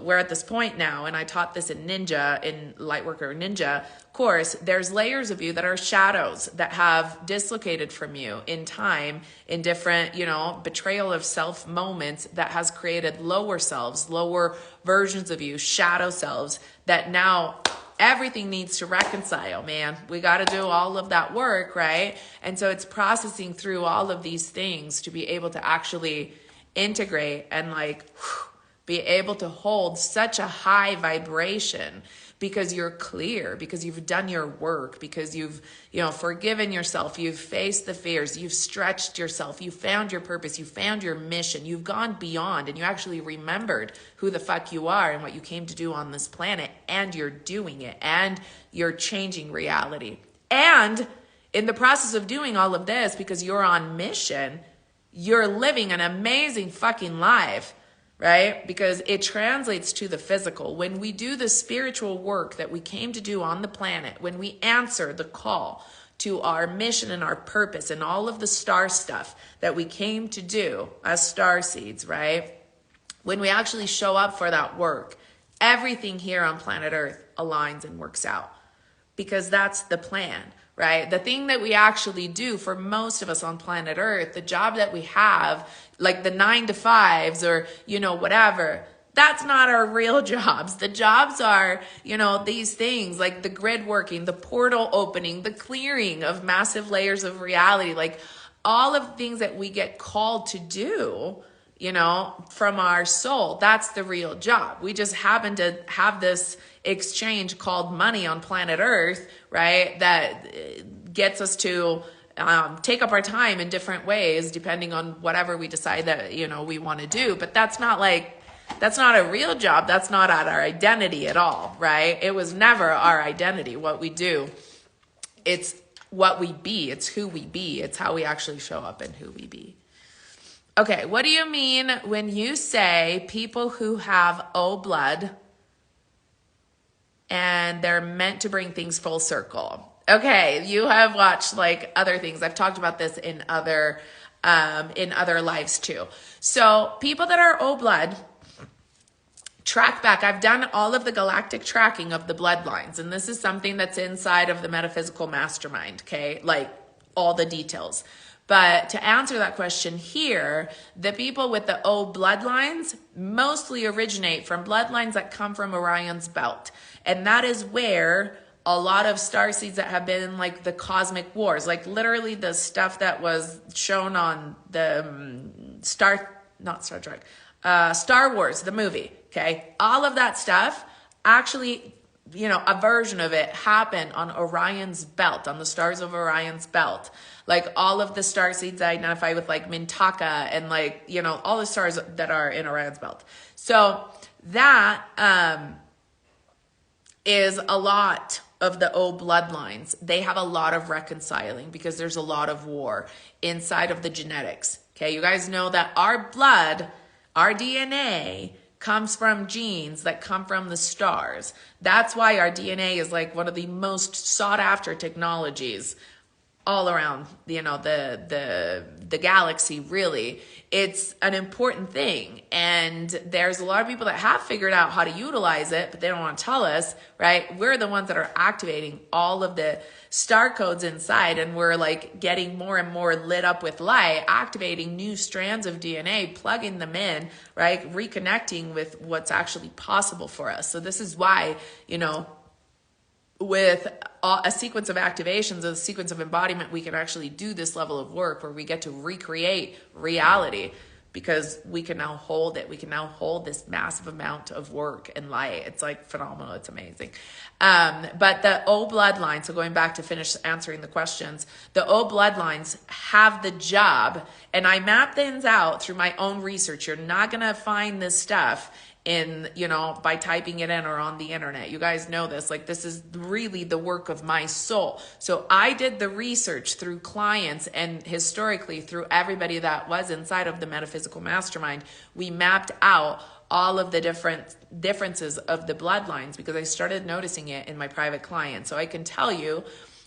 We're at this point now, and I taught this in Lightworker Ninja course, there's layers of you that are shadows that have dislocated from you in time, in different, betrayal of self moments that has created lower selves, lower versions of you, shadow selves, that now everything needs to reconcile, man. We got to do all of that work, right? And so it's processing through all of these things to be able to actually integrate and be able to hold such a high vibration, because you're clear, because you've done your work, because you've, forgiven yourself, you've faced the fears, you've stretched yourself, you found your purpose, you found your mission, you've gone beyond, and you actually remembered who the fuck you are and what you came to do on this planet, and you're doing it, and you're changing reality. And in the process of doing all of this, because you're on mission, you're living an amazing fucking life, right? Because it translates to the physical. When we do the spiritual work that we came to do on the planet, when we answer the call to our mission and our purpose and all of the star stuff that we came to do as star seeds, right? When we actually show up for that work, everything here on planet Earth aligns and works out, because that's the plan, right? The thing that we actually do for most of us on planet Earth, the job that we have, like the 9-to-5s or, whatever, that's not our real jobs. The jobs are, these things like the grid working, the portal opening, the clearing of massive layers of reality, like all of the things that we get called to do, from our soul. That's the real job. We just happen to have this exchange called money on planet Earth, right? That gets us to take up our time in different ways, depending on whatever we decide that, we want to do. But that's not a real job. That's not our identity at all, right? It was never our identity, what we do. It's what we be. It's who we be. It's how we actually show up and who we be. Okay, what do you mean when you say people who have O blood and they're meant to bring things full circle? Okay, you have watched other things. I've talked about this in other lives too. So people that are O blood, track back. I've done all of the galactic tracking of the bloodlines, and this is something that's inside of the metaphysical mastermind, okay? All the details. But to answer that question here, the people with the O bloodlines mostly originate from bloodlines that come from Orion's belt. And that is where a lot of starseeds that have been in the cosmic wars, literally the stuff that was shown on the Star Wars, the movie, okay? All of that stuff actually a version of it happen on Orion's belt, on the stars of Orion's belt. Like all of the star seeds I identify with, like Mintaka and like, all the stars that are in Orion's belt. So that is a lot of the O bloodlines. They have a lot of reconciling because there's a lot of war inside of the genetics. Okay, you guys know that our blood, our DNA, comes from genes that come from the stars. That's why our DNA is like one of the most sought after technologies all around, the galaxy, really. It's an important thing. And there's a lot of people that have figured out how to utilize it, but they don't want to tell us, right? We're the ones that are activating all of the star codes inside, and we're like getting more and more lit up with light, activating new strands of DNA, plugging them in, right? Reconnecting with what's actually possible for us. So this is why, with a sequence of activations, a sequence of embodiment, we can actually do this level of work where we get to recreate reality because we can now hold it. We can now hold this massive amount of work and light. It's like phenomenal. It's amazing. But the O bloodline, so going back to finish answering the questions, the O bloodlines have the job, and I map things out through my own research. You're not going to find this stuff in, by typing it in or on the internet. You guys know this, like this is really the work of my soul. So I did the research through clients and historically through everybody that was inside of the metaphysical mastermind. We mapped out all of the differences of the bloodlines because I started noticing it in my private clients. So I can tell you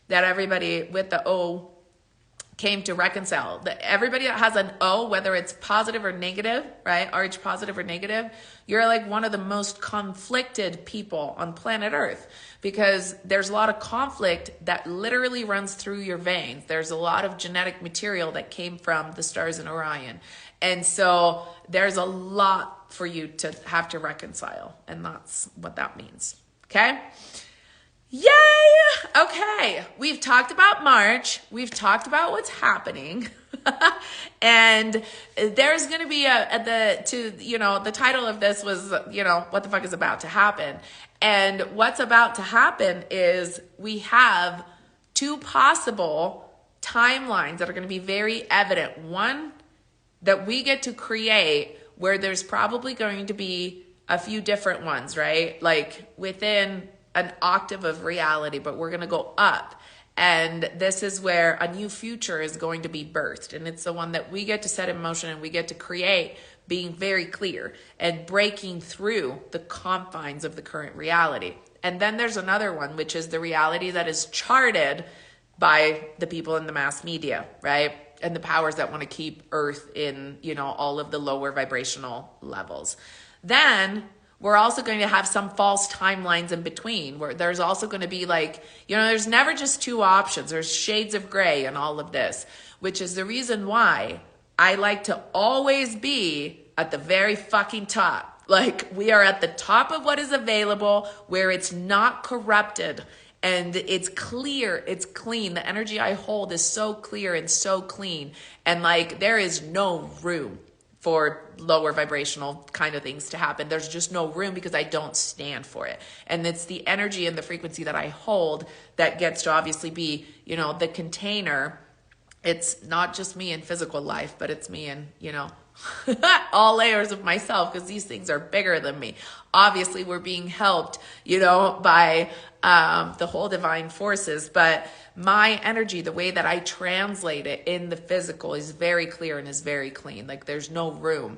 that everybody with the O came to reconcile. Everybody that has an O, whether it's positive or negative, right? RH positive or negative, you're like one of the most conflicted people on planet Earth because there's a lot of conflict that literally runs through your veins. There's a lot of genetic material that came from the stars in Orion. And so there's a lot for you to have to reconcile. And that's what that means. Okay? Yay! Okay, we've talked about March. We've talked about what's happening. And there's going to be the title of this was, what the fuck is about to happen? And what's about to happen is we have two possible timelines that are going to be very evident. One that we get to create where there's probably going to be a few different ones, right? Like within an octave of reality, but we're going to go up. And this is where a new future is going to be birthed. And it's the one that we get to set in motion and we get to create, being very clear and breaking through the confines of the current reality. And then there's another one, which is the reality that is charted by the people in the mass media, right? And the powers that want to keep Earth in, all of the lower vibrational levels. Then we're also going to have some false timelines in between where there's also going to be like, there's never just two options. There's shades of gray in all of this, which is the reason why I like to always be at the very fucking top. Like we are at the top of what is available where it's not corrupted and it's clear, it's clean. The energy I hold is so clear and so clean. And like, there is no room for lower vibrational kind of things to happen. There's just no room because I don't stand for it. And it's the energy and the frequency that I hold that gets to obviously be, the container. It's not just me in physical life, but it's me in, all layers of myself because these things are bigger than me. Obviously, we're being helped, by the whole divine forces, but my energy, the way that I translate it in the physical is very clear and is very clean. Like there's no room.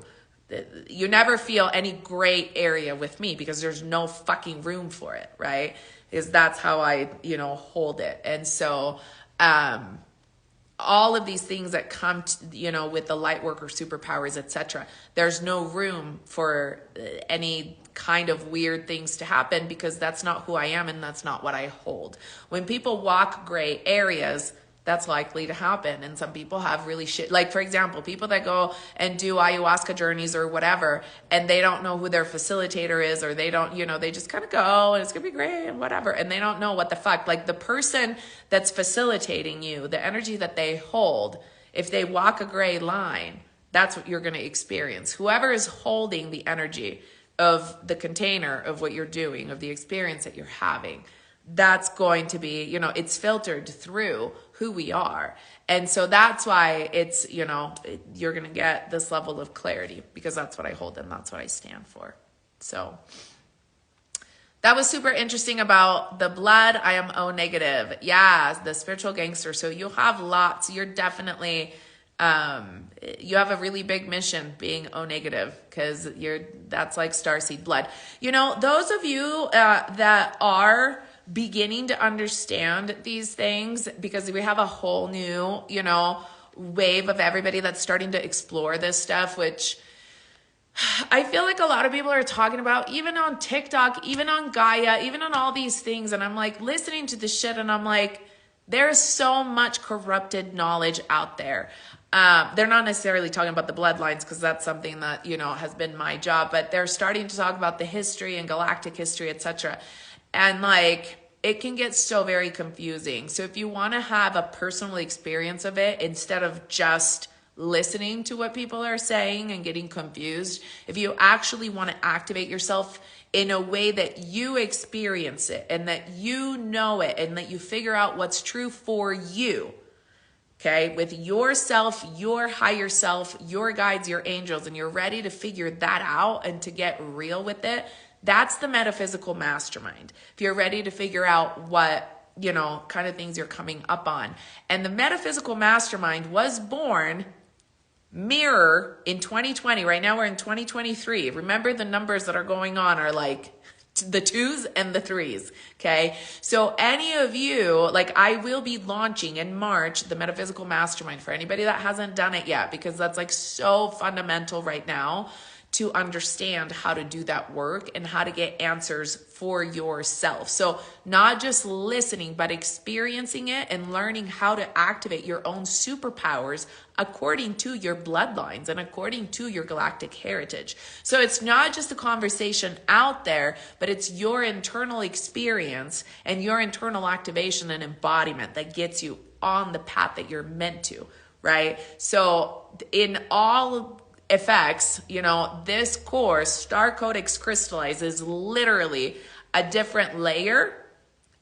You never feel any gray area with me because there's no fucking room for it, right? Because that's how I, hold it. And so, all of these things that come to, with the light worker superpowers, etc. There's no room for any kind of weird things to happen because that's not who I am and that's not what I hold. When people walk gray areas, that's likely to happen. And some people have really shit. Like, for example, people that go and do ayahuasca journeys or whatever, and they don't know who their facilitator is, or they don't, they just kind of go and it's going to be great and whatever. And they don't know what the fuck. Like the person that's facilitating you, the energy that they hold, if they walk a gray line, that's what you're going to experience. Whoever is holding the energy of the container of what you're doing, of the experience that you're having, that's going to be, you know, it's filtered through who we are. And so that's why it's, you know, you're going to get this level of clarity, because that's what I hold and that's what I stand for. So that was super interesting about the blood. I am O negative. Yeah, the spiritual gangster. So you'll have lots. You're definitely, you have a really big mission being O negative, because that's like starseed blood. You know, those of you that are beginning to understand these things, because we have a whole new, you know, wave of everybody that's starting to explore this stuff, which I feel like a lot of people are talking about, even on TikTok, even on Gaia, even on all these things. And I'm like listening to this shit and I'm like, there's so much corrupted knowledge out there. They're not necessarily talking about the bloodlines, because that's something that, you know, has been my job, but they're starting to talk about the history and galactic history, etc. And like, it can get so very confusing. So if you want to have a personal experience of it, instead of just listening to what people are saying and getting confused, if you actually want to activate yourself in a way that you experience it and that you know it and that you figure out what's true for you, okay, with yourself, your higher self, your guides, your angels, and you're ready to figure that out and to get real with it, that's the metaphysical mastermind. If you're ready to figure out what, you know, kind of things you're coming up on. And the metaphysical mastermind was born mirror in 2020. Right now we're in 2023. Remember, the numbers that are going on are like the 2s and the 3s. Okay. So any of you, like, I will be launching in March, the metaphysical mastermind, for anybody that hasn't done it yet, because that's like so fundamental right now to understand how to do that work and how to get answers for yourself. So not just listening, but experiencing it and learning how to activate your own superpowers according to your bloodlines and according to your galactic heritage. So it's not just a conversation out there, but it's your internal experience and your internal activation and embodiment that gets you on the path that you're meant to, right? So in all effects, you know, this course, StarCodex Crystallize, is literally a different layer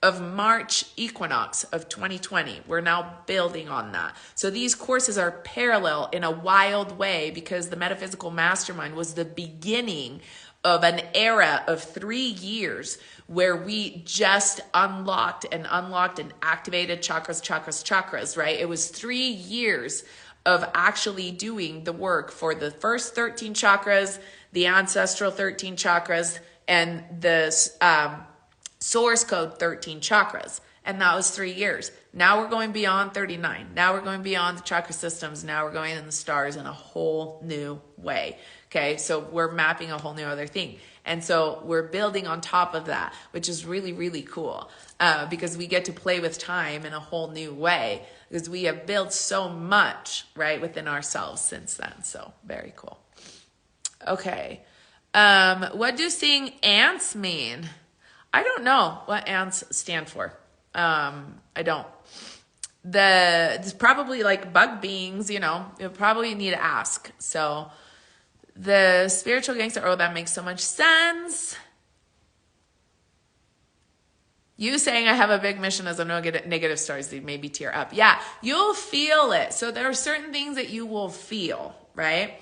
of March equinox of 2020. We're now building on that. So these courses are parallel in a wild way, because the metaphysical mastermind was the beginning of an era of 3 years where we just unlocked and activated chakras, right? It was 3 years of actually doing the work for the first 13 chakras, the ancestral 13 chakras, and the source code 13 chakras. And that was 3 years. Now we're going beyond 39. Now we're going beyond the chakra systems. Now we're going in the stars in a whole new way. Okay, so we're mapping a whole new other thing. And so we're building on top of that, which is really, really cool, because we get to play with time in a whole new way, because we have built so much, right, within ourselves since then. So very cool. Okay. What do seeing ants mean? I don't know what ants stand for. I don't. It's probably like bug beings, you know, you probably need to ask. So the spiritual gangster, oh, that makes so much sense. You saying I have a big mission as a negative stars, they maybe tear up. Yeah, you'll feel it. So there are certain things that you will feel, right?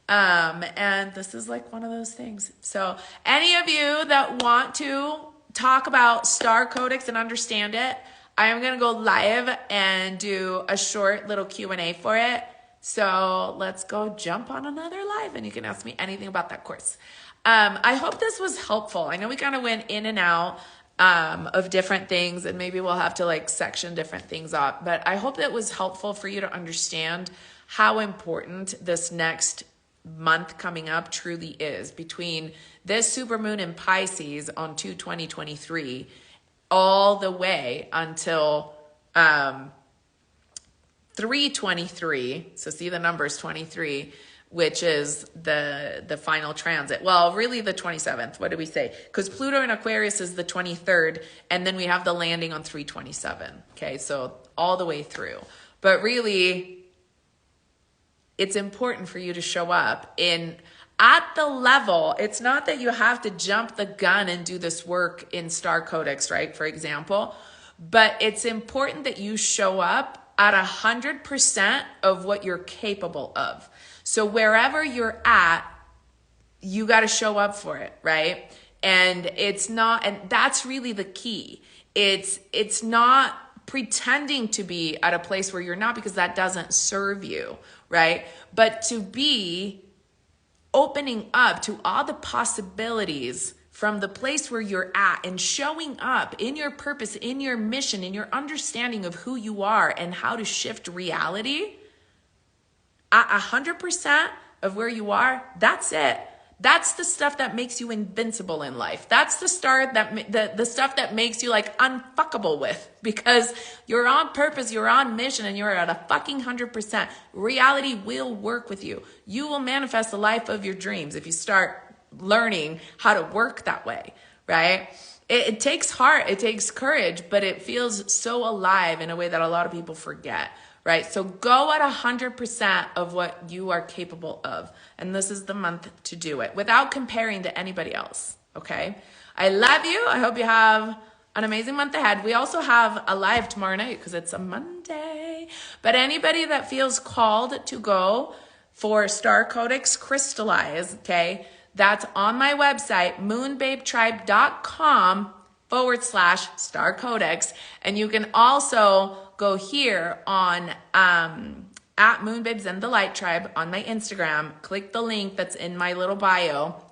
And this is like one of those things. So any of you that want to talk about Star Codex and understand it, I am going to go live and do a short little Q&A for it. So let's go jump on another live and you can ask me anything about that course. I hope this was helpful. I know we kind of went in and out of different things, and maybe we'll have to like section different things up, but I hope that was helpful for you to understand how important this next month coming up truly is, between this supermoon in Pisces on 2/20/23 all the way until 3/23. So see the numbers 23, which is the final transit. Well, really the 27th. What do we say? Because Pluto in Aquarius is the 23rd, and then we have the landing on 3/27. Okay, so all the way through. But really, it's important for you to show up in At the level, it's not that you have to jump the gun and do this work in StarCodex, right? For example, but it's important that you show up at 100% of what you're capable of. So wherever you're at, you got to show up for it, right? And it's not, and that's really the key. It's not pretending to be at a place where you're not, because that doesn't serve you, right? But to be opening up to all the possibilities from the place where you're at and showing up in your purpose, in your mission, in your understanding of who you are and how to shift reality at 100% of where you are. That's it. That's the stuff that makes you invincible in life. That's the stuff that makes you like unfuckable with, because you're on purpose, you're on mission, and you're at a fucking 100%. Reality will work with you. You will manifest the life of your dreams if you start learning how to work that way, right? It takes heart, it takes courage, but it feels so alive in a way that a lot of people forget. Right? So go at 100% of what you are capable of. And this is the month to do it without comparing to anybody else. Okay? I love you. I hope you have an amazing month ahead. We also have a live tomorrow night because it's a Monday. But anybody that feels called to go for StarCodex Crystallize, okay, that's on my website, moonbabetribe.com/StarCodex. And you can also go here on at Moonbabes and the Light Tribe on my Instagram. Click the link that's in my little bio.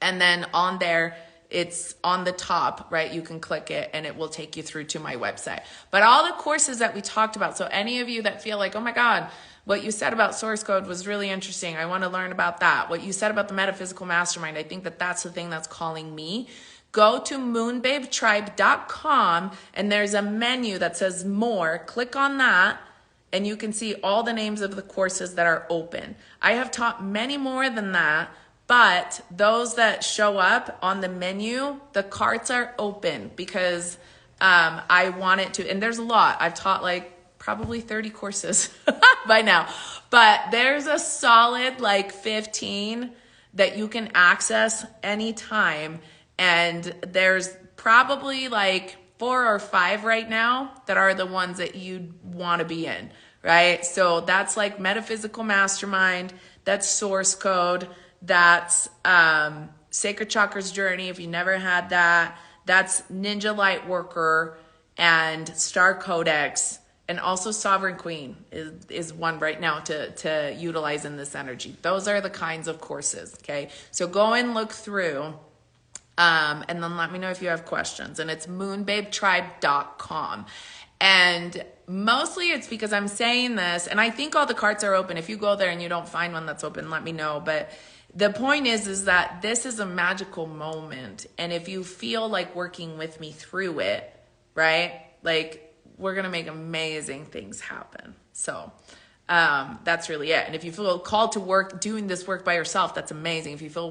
And then on there, it's on the top, right? You can click it and it will take you through to my website. But all the courses that we talked about, so any of you that feel like, oh my God, what you said about source code was really interesting, I want to learn about that. What you said about the metaphysical mastermind, I think that that's the thing that's calling me. Go to moonbabetribe.com and there's a menu that says more. Click on that and you can see all the names of the courses that are open. I have taught many more than that, but those that show up on the menu, the carts are open because I want it to, and there's a lot. I've taught like probably 30 courses by now, but there's a solid like 15 that you can access anytime. And there's probably like 4 or 5 right now that are the ones that you want to be in, right? So that's like Metaphysical Mastermind, that's Source Code, that's Sacred Chakras Journey if you never had that, that's Ninja Lightworker and StarCodex, and also Sovereign Queen is one right now to utilize in this energy. Those are the kinds of courses, okay? So go and look through. And then let me know if you have questions. And it's moonbabetribe.com. And mostly it's because I'm saying this, and I think all the carts are open. If you go there and you don't find one that's open, let me know. But the point is that this is a magical moment. And if you feel like working with me through it, right? Like we're going to make amazing things happen. So that's really it. And if you feel called to work, doing this work by yourself, that's amazing. If you feel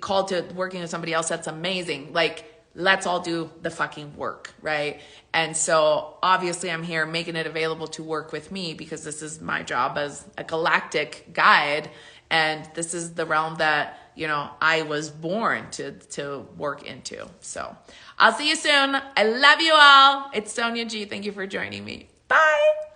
called to working with somebody else, that's amazing. Like, let's all do the fucking work, right? And so obviously I'm here making it available to work with me because this is my job as a galactic guide. And this is the realm that, you know, I was born to work into. So I'll see you soon. I love you all. It's Sonia G. Thank you for joining me. Bye.